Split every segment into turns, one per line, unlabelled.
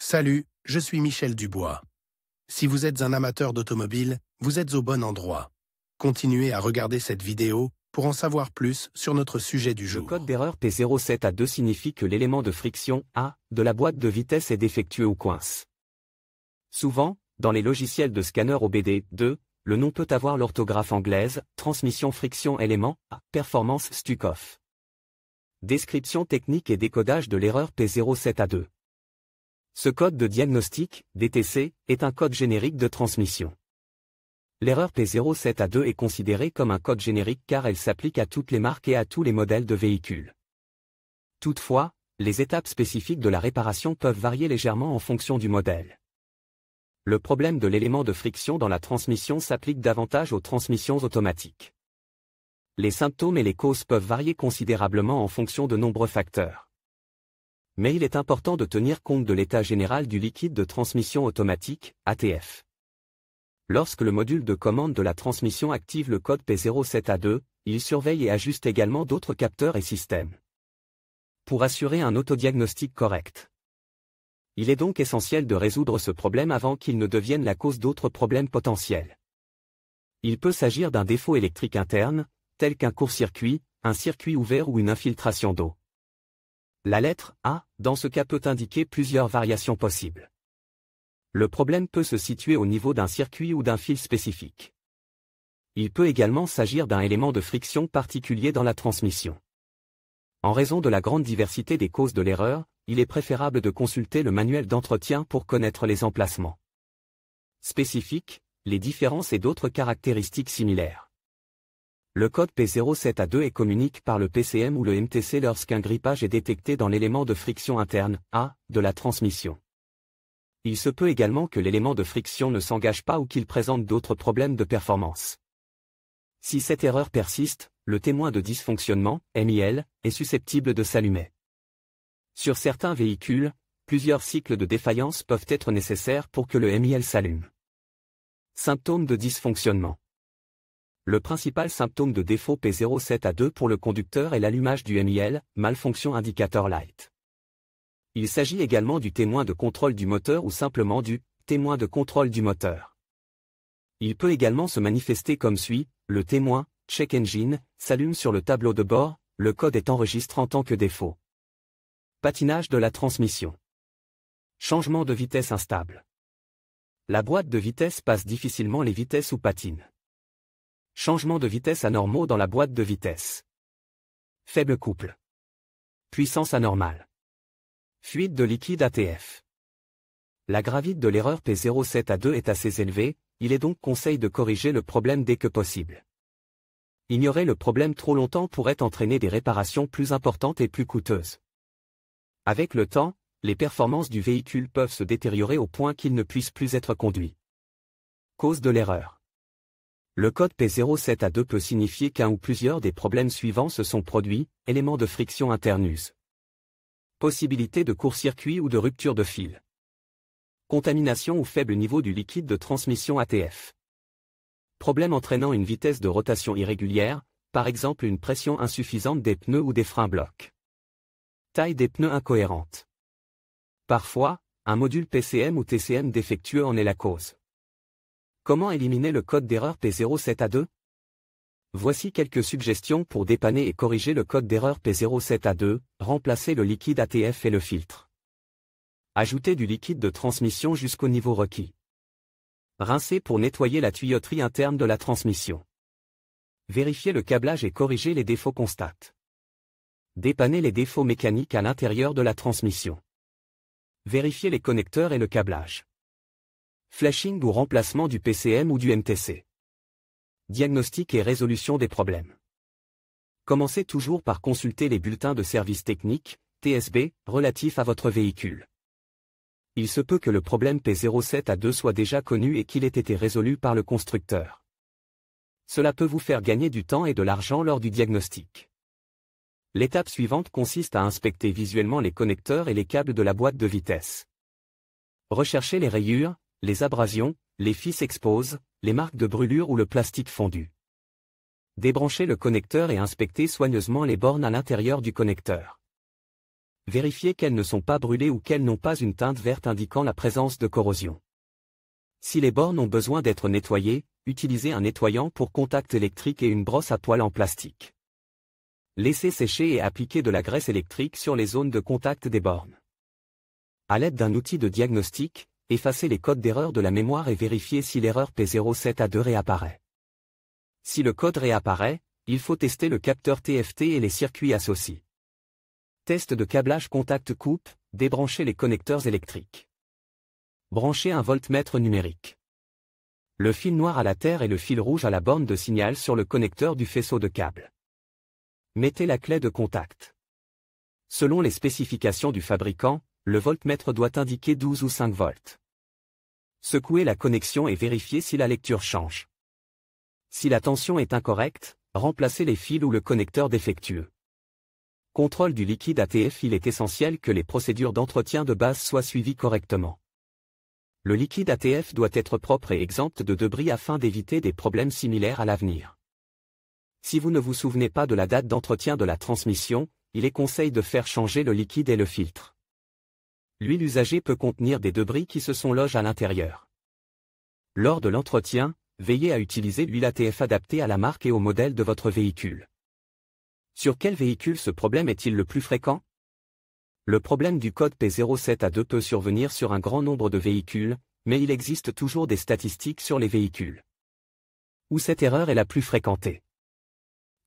Salut, je suis Michel Dubois. Si vous êtes un amateur d'automobile, vous êtes au bon endroit. Continuez à regarder cette vidéo pour en savoir plus sur notre sujet du jour.
Le code d'erreur P07A2 signifie que l'élément de friction A de la boîte de vitesse est défectueux ou coince. Souvent, dans les logiciels de scanner OBD2, le nom peut avoir l'orthographe anglaise, transmission friction élément A, performance stuck-off. Description technique et décodage de l'erreur P07A2. Ce code de diagnostic, DTC, est un code générique de transmission. L'erreur P07A2 est considérée comme un code générique car elle s'applique à toutes les marques et à tous les modèles de véhicules. Toutefois, les étapes spécifiques de la réparation peuvent varier légèrement en fonction du modèle. Le problème de l'élément de friction dans la transmission s'applique davantage aux transmissions automatiques. Les symptômes et les causes peuvent varier considérablement en fonction de nombreux facteurs. Mais il est important de tenir compte de l'état général du liquide de transmission automatique, ATF. Lorsque le module de commande de la transmission active le code P07A2, il surveille et ajuste également d'autres capteurs et systèmes. Pour assurer un autodiagnostic correct. Il est donc essentiel de résoudre ce problème avant qu'il ne devienne la cause d'autres problèmes potentiels. Il peut s'agir d'un défaut électrique interne, tel qu'un court-circuit, un circuit ouvert ou une infiltration d'eau. La lettre A, dans ce cas, peut indiquer plusieurs variations possibles. Le problème peut se situer au niveau d'un circuit ou d'un fil spécifique. Il peut également s'agir d'un élément de friction particulier dans la transmission. En raison de la grande diversité des causes de l'erreur, il est préférable de consulter le manuel d'entretien pour connaître les emplacements spécifiques, les différences et d'autres caractéristiques similaires. Le code P07A2 est communiqué par le PCM ou le MTC lorsqu'un grippage est détecté dans l'élément de friction interne, A, de la transmission. Il se peut également que l'élément de friction ne s'engage pas ou qu'il présente d'autres problèmes de performance. Si cette erreur persiste, le témoin de dysfonctionnement, MIL, est susceptible de s'allumer. Sur certains véhicules, plusieurs cycles de défaillance peuvent être nécessaires pour que le MIL s'allume. Symptômes de dysfonctionnement. Le principal symptôme de défaut P07A2 pour le conducteur est l'allumage du MIL, malfonction indicator light. Il s'agit également du témoin de contrôle du moteur ou simplement du témoin de contrôle du moteur. Il peut également se manifester comme suit: le témoin, check engine, s'allume sur le tableau de bord, le code est enregistré en tant que défaut. Patinage de la transmission. Changement de vitesse instable. La boîte de vitesse passe difficilement les vitesses ou patine. Changement de vitesse anormaux dans la boîte de vitesse. Faible couple. Puissance anormale. Fuite de liquide ATF. La gravité de l'erreur P07A2 est assez élevée, il est donc conseil de corriger le problème dès que possible. Ignorer le problème trop longtemps pourrait entraîner des réparations plus importantes et plus coûteuses. Avec le temps, les performances du véhicule peuvent se détériorer au point qu'il ne puisse plus être conduit. Cause de l'erreur. Le code P07A2 peut signifier qu'un ou plusieurs des problèmes suivants se sont produits: élément de friction interne use. Possibilité de court-circuit ou de rupture de fil. Contamination ou faible niveau du liquide de transmission ATF. Problème entraînant une vitesse de rotation irrégulière, par exemple une pression insuffisante des pneus ou des freins blocs. Taille des pneus incohérente. Parfois, un module PCM ou TCM défectueux en est la cause. Comment éliminer le code d'erreur P07A2? Voici quelques suggestions pour dépanner et corriger le code d'erreur P07A2, remplacer le liquide ATF et le filtre. Ajouter du liquide de transmission jusqu'au niveau requis. Rincer pour nettoyer la tuyauterie interne de la transmission. Vérifier le câblage et corriger les défauts constatés. Dépanner les défauts mécaniques à l'intérieur de la transmission. Vérifier les connecteurs et le câblage. Flashing ou remplacement du PCM ou du MTC. Diagnostic et résolution des problèmes. Commencez toujours par consulter les bulletins de service technique, TSB, relatifs à votre véhicule. Il se peut que le problème P07A2 soit déjà connu et qu'il ait été résolu par le constructeur. Cela peut vous faire gagner du temps et de l'argent lors du diagnostic. L'étape suivante consiste à inspecter visuellement les connecteurs et les câbles de la boîte de vitesse. Recherchez les rayures, les abrasions, les fils exposés, les marques de brûlure ou le plastique fondu. Débranchez le connecteur et inspectez soigneusement les bornes à l'intérieur du connecteur. vérifiez qu'elles ne sont pas brûlées ou qu'elles n'ont pas une teinte verte indiquant la présence de corrosion. Si les bornes ont besoin d'être nettoyées, utilisez un nettoyant pour contact électrique et une brosse à poils en plastique. Laissez sécher et appliquez de la graisse électrique sur les zones de contact des bornes. À l'aide d'un outil de diagnostic, effacez les codes d'erreur de la mémoire et vérifiez si l'erreur P07A2 réapparaît. Si le code réapparaît, il faut tester le capteur TFT et les circuits associés. Test de câblage contact coupe, débranchez les connecteurs électriques. Branchez un voltmètre numérique. Le fil noir à la terre et le fil rouge à la borne de signal sur le connecteur du faisceau de câble. Mettez la clé de contact. Selon les spécifications du fabricant, le voltmètre doit indiquer 12 ou 5 volts. Secouez la connexion et vérifiez si la lecture change. Si la tension est incorrecte, remplacez les fils ou le connecteur défectueux. Contrôle du liquide ATF. Il est essentiel que les procédures d'entretien de base soient suivies correctement. Le liquide ATF doit être propre et exempt de débris afin d'éviter des problèmes similaires à l'avenir. Si vous ne vous souvenez pas de la date d'entretien de la transmission, il est conseillé de faire changer le liquide et le filtre. L'huile usagée peut contenir des débris qui se sont logés à l'intérieur. Lors de l'entretien, veillez à utiliser l'huile ATF adaptée à la marque et au modèle de votre véhicule. Sur quel véhicule ce problème est-il le plus fréquent? Le problème du code P07A2 peut survenir sur un grand nombre de véhicules, mais il existe toujours des statistiques sur les véhicules où cette erreur est la plus fréquentée.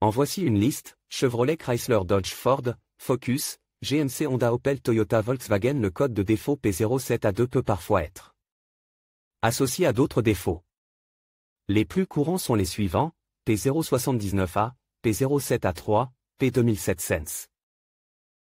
En voici une liste: Chevrolet, Chrysler, Dodge, Ford, Focus, GMC, Honda, Opel, Toyota, Volkswagen. Le code de défaut P07A2 peut parfois être associé à d'autres défauts. Les plus courants sont les suivants: P079A, P07A3, P2007 Sense.